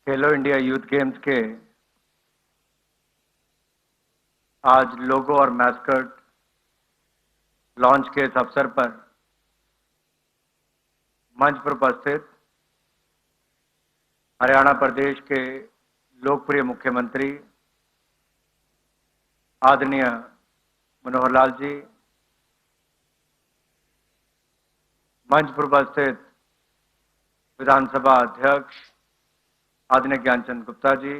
खेलो India youth games के आज लोगो और मैस्कट लॉन्च के इस अवसर पर मंच पर उपस्थित हरियाणा प्रदेश के लोकप्रिय मुख्यमंत्री आदरणीय मनोहर लाल जी, मंच पर उपस्थित विधानसभा अध्यक्ष आदरणीय ज्ञानचंद गुप्ता जी,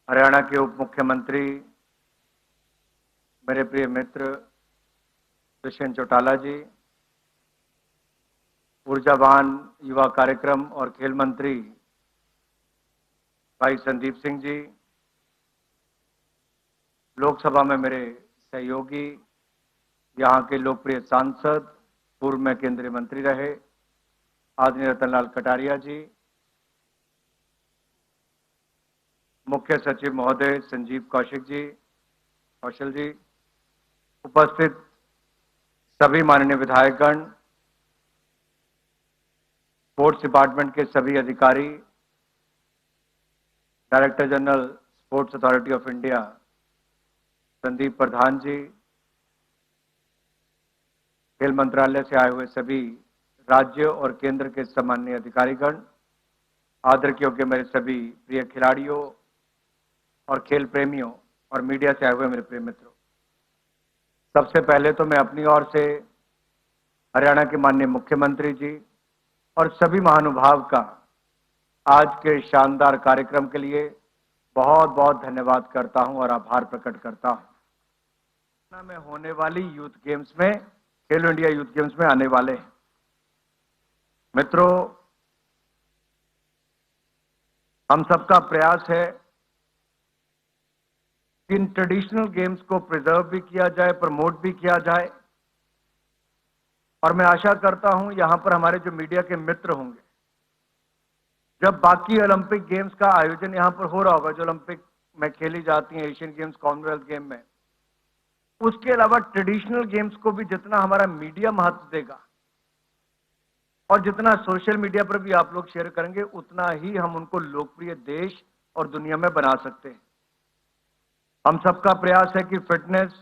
हरियाणा के उप मुख्यमंत्री मेरे प्रिय मित्र दुष्यंत चौटाला जी, ऊर्जावान युवा कार्यक्रम और खेल मंत्री भाई संदीप सिंह जी, लोकसभा में मेरे सहयोगी, यहाँ के लोकप्रिय सांसद, पूर्व में केंद्रीय मंत्री रहे आदरणीय रतनलाल कटारिया जी, मुख्य सचिव महोदय संजीव कौशल जी, उपस्थित सभी माननीय विधायकगण, स्पोर्ट्स डिपार्टमेंट के सभी अधिकारी, director general sports authority of India Sandeep Pradhan ji, खेल मंत्रालय से आए हुए सभी राज्य और केंद्र के सम्माननीय अधिकारीगण, आदर के योग्य मेरे सभी प्रिय खिलाड़ियों और खेल प्रेमियों और मीडिया से आए हुए मेरे प्रिय मित्रों, सबसे पहले तो मैं अपनी ओर से हरियाणा के माननीय मुख्यमंत्री जी और सभी महानुभाव का आज के शानदार कार्यक्रम के लिए बहुत बहुत धन्यवाद करता हूं और आभार प्रकट करता हूं। में होने वाली यूथ गेम्स में, खेलो इंडिया यूथ गेम्स में आने वाले हैं मित्रों, हम सबका प्रयास है कि इन ट्रेडिशनल गेम्स को प्रिजर्व भी किया जाए, प्रमोट भी किया जाए। और मैं आशा करता हूं यहां पर हमारे जो मीडिया के मित्र होंगे, जब बाकी ओलंपिक गेम्स का आयोजन यहां पर हो रहा होगा, जो ओलंपिक में खेली जाती हैं, एशियन गेम्स, कॉमनवेल्थ गेम में, उसके अलावा ट्रेडिशनल गेम्स को भी जितना हमारा मीडिया महत्व देगा और जितना सोशल मीडिया पर भी आप लोग शेयर करेंगे, उतना ही हम उनको लोकप्रिय देश और दुनिया में बना सकते हैं। हम सबका प्रयास है कि फिटनेस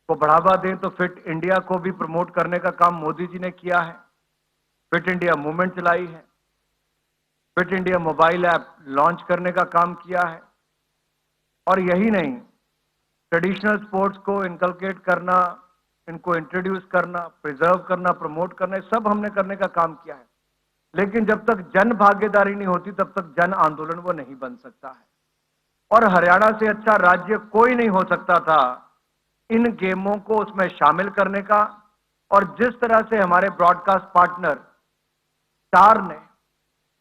को बढ़ावा दें, तो फिट इंडिया को भी प्रमोट करने का काम मोदी जी ने किया है। फिट इंडिया मूवमेंट चलाई है, fit India mobile app launch करने का काम किया है। और यही नहीं, ट्रेडिशनल स्पोर्ट्स को इनकलकेट करना, इनको इंट्रोड्यूस करना, प्रिजर्व करना, प्रमोट करना, सब हमने करने का काम किया है। लेकिन जब तक जन भागीदारी नहीं होती, तब तक जन आंदोलन वो नहीं बन सकता है। और हरियाणा से अच्छा राज्य कोई नहीं हो सकता था इन गेमों को उसमें शामिल करने का। और जिस तरह से हमारे ब्रॉडकास्ट पार्टनर स्टार ने,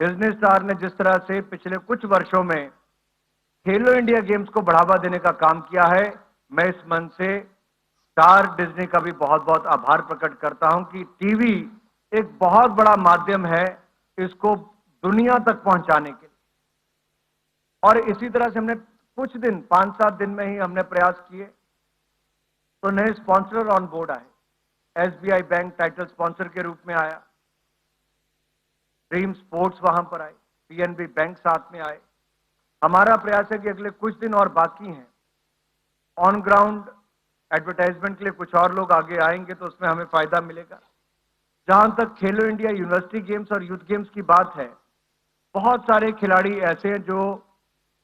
डिज्नी स्टार ने जिस तरह से पिछले कुछ वर्षों में खेलो इंडिया गेम्स को बढ़ावा देने का काम किया है, मैं इस मन से स्टार डिज्नी का भी बहुत बहुत आभार प्रकट करता हूं कि टीवी एक बहुत बड़ा माध्यम है इसको दुनिया तक पहुंचाने के लिए। और इसी तरह से हमने कुछ दिन, 5-7 दिन में ही हमने प्रयास किए, तो नए स्पॉन्सर ऑन बोर्ड आए। एसबीआई बैंक टाइटल स्पॉन्सर के रूप में आया, ड्रीम स्पोर्ट्स वहां पर आए, पीएनबी बैंक साथ में आए। हमारा प्रयास है कि अगले कुछ दिन और बाकी हैं, ऑन ग्राउंड एडवर्टाइजमेंट के लिए कुछ और लोग आगे आएंगे, तो उसमें हमें फायदा मिलेगा। जहां तक खेलो इंडिया यूनिवर्सिटी गेम्स और यूथ गेम्स की बात है, बहुत सारे खिलाड़ी ऐसे हैं जो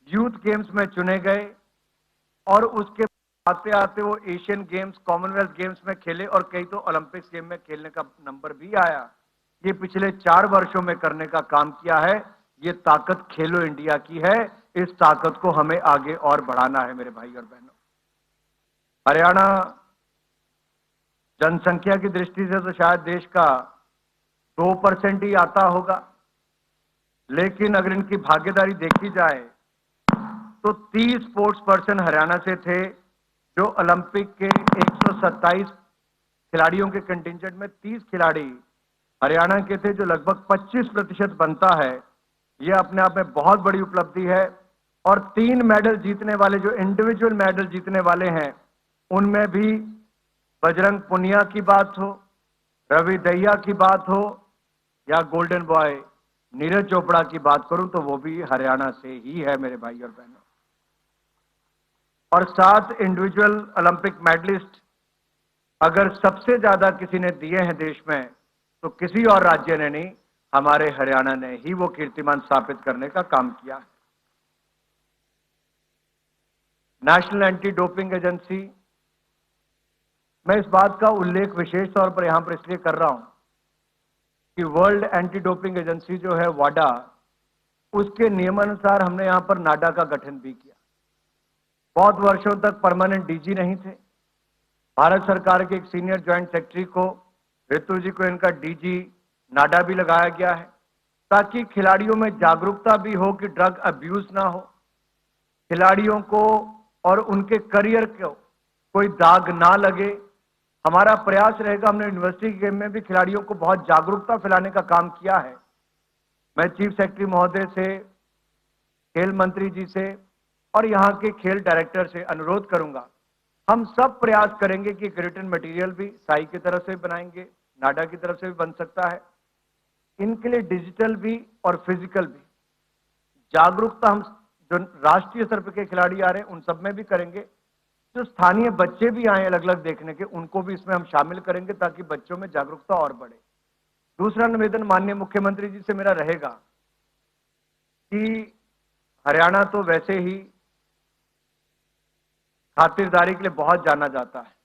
यूथ गेम्स में चुने गए और उसके आते आते वो एशियन गेम्स, कॉमनवेल्थ गेम्स में खेले और कई तो ओलंपिक्स गेम में खेलने का नंबर भी आया। ये पिछले 4 वर्षों में करने का काम किया है। ये ताकत खेलो इंडिया की है, इस ताकत को हमें आगे और बढ़ाना है मेरे भाई और बहनों। हरियाणा जनसंख्या की दृष्टि से तो शायद देश का 2% ही आता होगा, लेकिन अगर इनकी भागीदारी देखी जाए तो 30 स्पोर्ट्स पर्सन हरियाणा से थे, जो ओलंपिक के 127 खिलाड़ियों के कंटिंजेंट में 30 खिलाड़ी हरियाणा के थे, जो लगभग 25% बनता है। यह अपने आप में बहुत बड़ी उपलब्धि है। और 3 मेडल जीतने वाले, जो इंडिविजुअल मेडल जीतने वाले हैं, उनमें भी बजरंग पुनिया की बात हो, रवि दहिया की बात हो, या गोल्डन बॉय नीरज चोपड़ा की बात करूं तो वो भी हरियाणा से ही है मेरे भाई और बहनों। और 7 इंडिविजुअल ओलंपिक मेडलिस्ट अगर सबसे ज्यादा किसी ने दिए हैं देश में तो किसी और राज्य ने नहीं, हमारे हरियाणा ने ही वो कीर्तिमान स्थापित करने का काम किया है। नेशनल एंटी डोपिंग एजेंसी, मैं इस बात का उल्लेख विशेष तौर पर यहां पर इसलिए कर रहा हूं कि वर्ल्ड एंटी डोपिंग एजेंसी जो है वाडा, उसके नियमानुसार हमने यहां पर नाडा का गठन भी किया। बहुत वर्षों तक परमानेंट डीजी नहीं थे। भारत सरकार के एक सीनियर ज्वाइंट सेक्रेटरी को, ऋतु जी को, इनका डीजी नाडा भी लगाया गया है ताकि खिलाड़ियों में जागरूकता भी हो कि ड्रग अब्यूज ना हो, खिलाड़ियों को और उनके करियर को कोई दाग ना लगे। हमारा प्रयास रहेगा, हमने यूनिवर्सिटी गेम में भी खिलाड़ियों को बहुत जागरूकता फैलाने का काम किया है। मैं चीफ सेक्रेटरी महोदय से, खेल मंत्री जी से और यहां के खेल डायरेक्टर से अनुरोध करूंगा, हम सब प्रयास करेंगे कि रिटन मटेरियल भी साई की तरफ से बनाएंगे, नाडा की तरफ से भी बन सकता है। इनके लिए डिजिटल भी और फिजिकल भी जागरूकता हम जो राष्ट्रीय स्तर पर के खिलाड़ी आ रहे हैं उन सब में भी करेंगे। जो स्थानीय बच्चे भी आए अलग अलग देखने के, उनको भी इसमें हम शामिल करेंगे ताकि बच्चों में जागरूकता और बढ़े। दूसरा निवेदन माननीय मुख्यमंत्री जी से मेरा रहेगा कि हरियाणा तो वैसे ही खातिरदारी के लिए बहुत जाना जाता है।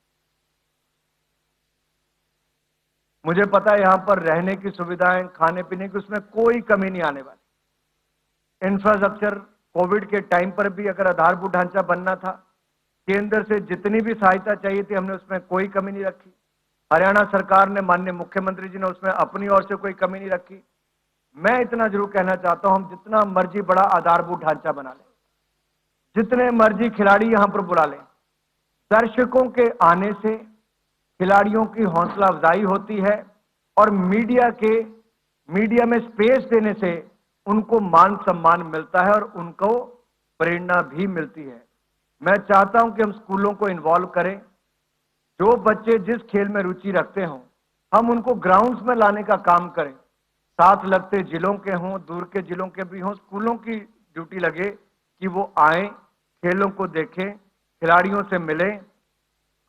मुझे पता है यहां पर रहने की सुविधाएं, खाने पीने की, उसमें कोई कमी नहीं आने वाली। इंफ्रास्ट्रक्चर, कोविड के टाइम पर भी अगर आधारभूत ढांचा बनना था, केंद्र से जितनी भी सहायता चाहिए थी हमने उसमें कोई कमी नहीं रखी। हरियाणा सरकार ने, माननीय मुख्यमंत्री जी ने उसमें अपनी ओर से कोई कमी नहीं रखी। मैं इतना जरूर कहना चाहता हूं, हम जितना मर्जी बड़ा आधारभूत ढांचा बना लें, जितने मर्जी खिलाड़ी यहां पर बुला लें, दर्शकों के आने से खिलाड़ियों की हौसला अफजाई होती है और मीडिया में स्पेस देने से उनको मान सम्मान मिलता है और उनको प्रेरणा भी मिलती है। मैं चाहता हूं कि हम स्कूलों को इन्वॉल्व करें। जो बच्चे जिस खेल में रुचि रखते हों, हम उनको ग्राउंड्स में लाने का काम करें। साथ लगते जिलों के हों, दूर के जिलों के भी हों, स्कूलों की ड्यूटी लगे कि वो आए, खेलों को देखें, खिलाड़ियों से मिलें।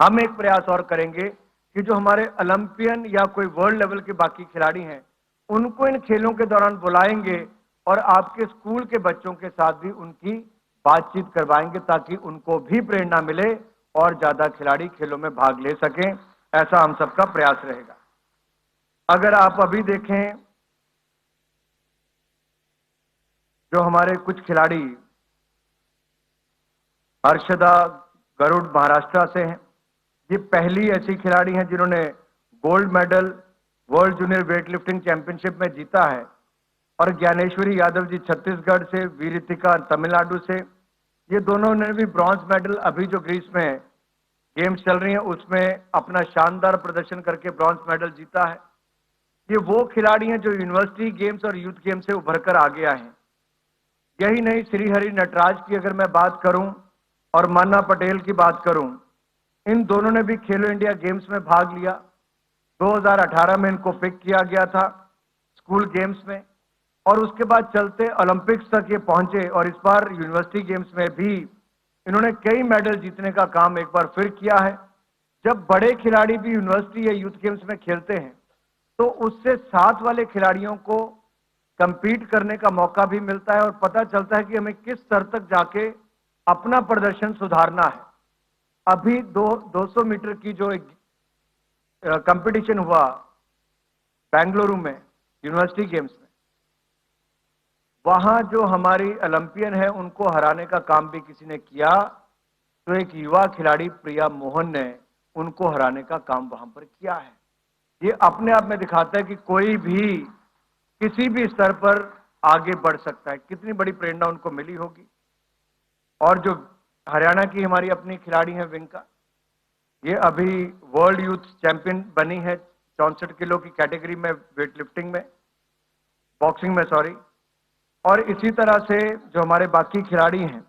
हम एक प्रयास और करेंगे कि जो हमारे ओलंपियन या कोई वर्ल्ड लेवल के बाकी खिलाड़ी हैं, उनको इन खेलों के दौरान बुलाएंगे और आपके स्कूल के बच्चों के साथ भी उनकी बातचीत करवाएंगे ताकि उनको भी प्रेरणा मिले और ज्यादा खिलाड़ी खेलों में भाग ले सकें। ऐसा हम सबका प्रयास रहेगा। अगर आप अभी देखें, जो हमारे कुछ खिलाड़ी, हर्षदा गरुड़ महाराष्ट्र से हैं, ये पहली ऐसी खिलाड़ी हैं जिन्होंने gold medal world junior weight lifting championship में जीता है। और ज्ञानेश्वरी यादव जी छत्तीसगढ़ से, वीरितिका तमिलनाडु से, ये दोनों ने भी ब्रॉन्ज मेडल, अभी जो ग्रीस में गेम्स चल रही हैं उसमें अपना शानदार प्रदर्शन करके ब्रॉन्ज मेडल जीता है। ये वो खिलाड़ी हैं जो यूनिवर्सिटी गेम्स और यूथ गेम्स से उभर कर आगे आए हैं। यही नहीं, श्रीहरि नटराज की अगर मैं बात करूं और मान्ना पटेल की बात करूं, इन दोनों ने भी खेलो इंडिया गेम्स में भाग लिया। 2018 में इनको पिक किया गया था स्कूल गेम्स में और उसके बाद चलते ओलंपिक्स तक ये पहुंचे और इस बार यूनिवर्सिटी गेम्स में भी इन्होंने कई मेडल जीतने का काम एक बार फिर किया है। जब बड़े खिलाड़ी भी यूनिवर्सिटी या यूथ गेम्स में खेलते हैं तो उससे साथ वाले खिलाड़ियों को कंपीट करने का मौका भी मिलता है और पता चलता है कि हमें किस स्तर तक जाके अपना प्रदर्शन सुधारना है। अभी 200 मीटर की जो एक कंपटीशन हुआ बेंगलुरु में यूनिवर्सिटी गेम्स में, वहां जो हमारी ओलंपियन है उनको हराने का काम भी किसी ने किया। तो एक युवा खिलाड़ी प्रिया मोहन ने उनको हराने का काम वहां पर किया है। ये अपने आप में दिखाता है कि कोई भी किसी भी स्तर पर आगे बढ़ सकता है। कितनी बड़ी प्रेरणा उनको मिली होगी। और जो हरियाणा की हमारी अपनी खिलाड़ी हैं विंका, ये अभी वर्ल्ड यूथ चैंपियन बनी है 64 किलो की कैटेगरी में, वेट लिफ्टिंग में, बॉक्सिंग में सॉरी। और इसी तरह से जो हमारे बाकी खिलाड़ी हैं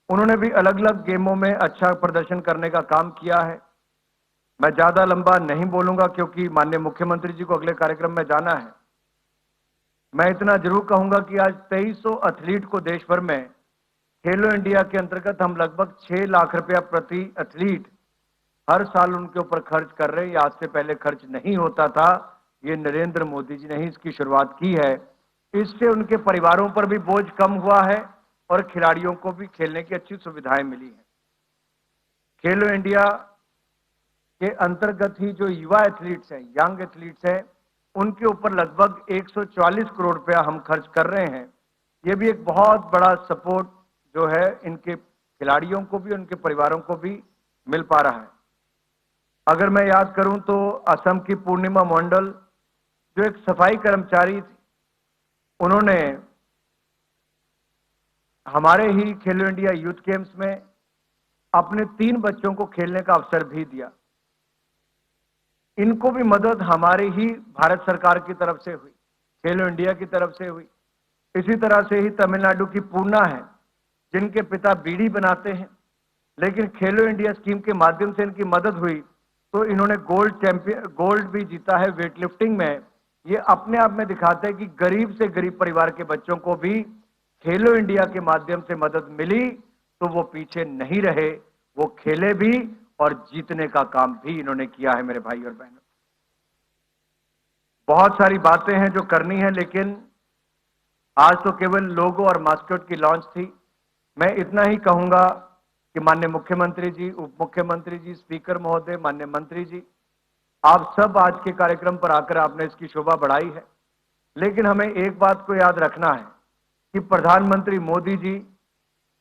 उन्होंने भी अलग अलग गेमों में अच्छा प्रदर्शन करने का काम किया है। मैं ज्यादा लंबा नहीं बोलूंगा क्योंकि माननीय मुख्यमंत्री जी को अगले कार्यक्रम में जाना है। मैं इतना जरूर कहूंगा कि आज 2300 एथलीट को देश भर में खेलो इंडिया के अंतर्गत हम लगभग 6 लाख रुपया प्रति एथलीट हर साल उनके ऊपर खर्च कर रहे हैं। आज से पहले खर्च नहीं होता था। ये नरेंद्र मोदी जी ने ही इसकी शुरुआत की है। इससे उनके परिवारों पर भी बोझ कम हुआ है और खिलाड़ियों को भी खेलने की अच्छी सुविधाएं मिली हैं। खेलो इंडिया के अंतर्गत ही जो युवा एथलीट्स हैं, यंग एथलीट्स हैं, उनके ऊपर लगभग 144 करोड़ रुपया हम खर्च कर रहे हैं। ये भी एक बहुत बड़ा सपोर्ट जो है इनके खिलाड़ियों को भी, उनके परिवारों को भी मिल पा रहा है। अगर मैं याद करूं तो असम की पूर्णिमा मंडल जो एक सफाई कर्मचारी थी, उन्होंने हमारे ही खेलो इंडिया यूथ गेम्स में अपने 3 बच्चों को खेलने का अवसर भी दिया। इनको भी मदद हमारे ही भारत सरकार की तरफ से हुई, खेलो इंडिया की तरफ से हुई। इसी तरह से ही तमिलनाडु की पूर्णा है, जिनके पिता बीड़ी बनाते हैं, लेकिन खेलो इंडिया स्कीम के माध्यम से इनकी मदद हुई तो इन्होंने गोल्ड भी जीता है वेट लिफ्टिंग में। ये अपने आप में दिखाते हैं कि गरीब से गरीब परिवार के बच्चों को भी खेलो इंडिया के माध्यम से मदद मिली तो वो पीछे नहीं रहे, वो खेले भी और जीतने का काम भी इन्होंने किया है। मेरे भाई और बहनों, बहुत सारी बातें हैं जो करनी है, लेकिन आज तो केवल लोगो और मास्कट की लॉन्च थी। मैं इतना ही कहूंगा कि माननीय मुख्यमंत्री जी, उप मुख्यमंत्री जी, स्पीकर महोदय, माननीय मंत्री जी, आप सब आज के कार्यक्रम पर आकर आपने इसकी शोभा बढ़ाई है। लेकिन हमें एक बात को याद रखना है कि प्रधानमंत्री मोदी जी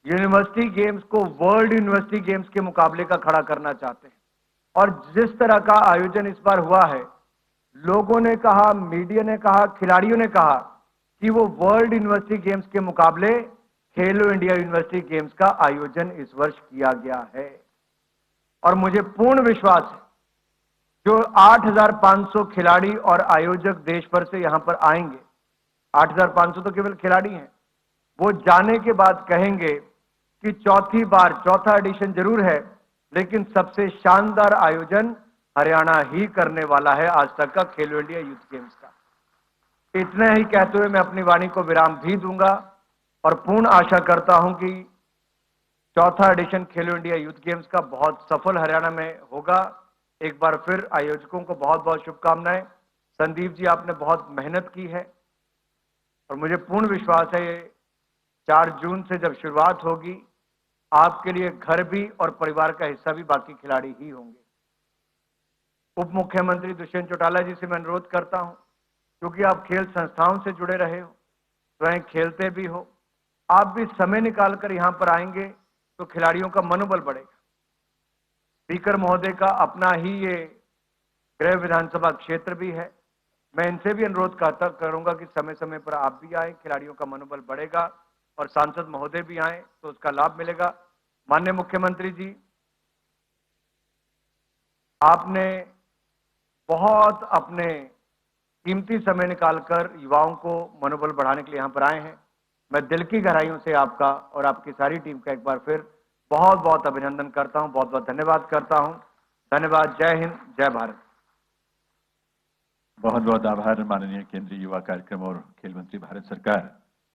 यूनिवर्सिटी गेम्स को वर्ल्ड यूनिवर्सिटी गेम्स के मुकाबले का खड़ा करना चाहते हैं। और जिस तरह का आयोजन इस बार हुआ है, लोगों ने कहा, मीडिया ने कहा, खिलाड़ियों ने कहा कि वो वर्ल्ड यूनिवर्सिटी गेम्स के मुकाबले खेलो इंडिया यूनिवर्सिटी गेम्स का आयोजन इस वर्ष किया गया है। और मुझे पूर्ण विश्वास है जो 8,500 खिलाड़ी और आयोजक देश भर से यहां पर आएंगे, 8,500 तो केवल खिलाड़ी हैं, वो जाने के बाद कहेंगे कि चौथा एडिशन जरूर है, लेकिन सबसे शानदार आयोजन हरियाणा ही करने वाला है आज तक का खेलो इंडिया यूथ गेम्स का। इतने ही कहते हुए मैं अपनी वाणी को विराम भी दूंगा और पूर्ण आशा करता हूं कि चौथा एडिशन खेलो इंडिया यूथ गेम्स का बहुत सफल हरियाणा में होगा। एक बार फिर आयोजकों को बहुत बहुत शुभकामनाएं। संदीप जी, आपने बहुत मेहनत की है और मुझे पूर्ण विश्वास है ये 4 जून से जब शुरुआत होगी, आपके लिए घर भी और परिवार का हिस्सा भी बाकी खिलाड़ी ही होंगे। उप मुख्यमंत्री दुष्यंत चौटाला जी से मैं अनुरोध करता हूं, क्योंकि आप खेल संस्थाओं से जुड़े रहे हो, स्वयं खेलते भी हो, आप भी समय निकालकर यहां पर आएंगे तो खिलाड़ियों का मनोबल बढ़ेगा। स्पीकर महोदय का अपना ही ये गृह विधानसभा क्षेत्र भी है। मैं इनसे भी अनुरोध करूंगा कि समय समय पर आप भी आए, खिलाड़ियों का मनोबल बढ़ेगा और सांसद महोदय भी आए तो उसका लाभ मिलेगा। माननीय मुख्यमंत्री जी, आपने बहुत अपने कीमती समय निकालकर युवाओं को मनोबल बढ़ाने के लिए यहां पर आए हैं। मैं दिल की गहराइयों से आपका और आपकी सारी टीम का एक बार फिर बहुत बहुत अभिनंदन करता हूं, बहुत बहुत धन्यवाद करता हूं। धन्यवाद। जय हिंद, जय भारत। बहुत बहुत आभार माननीय केंद्रीय युवा कार्यक्रम और खेल मंत्री भारत सरकार।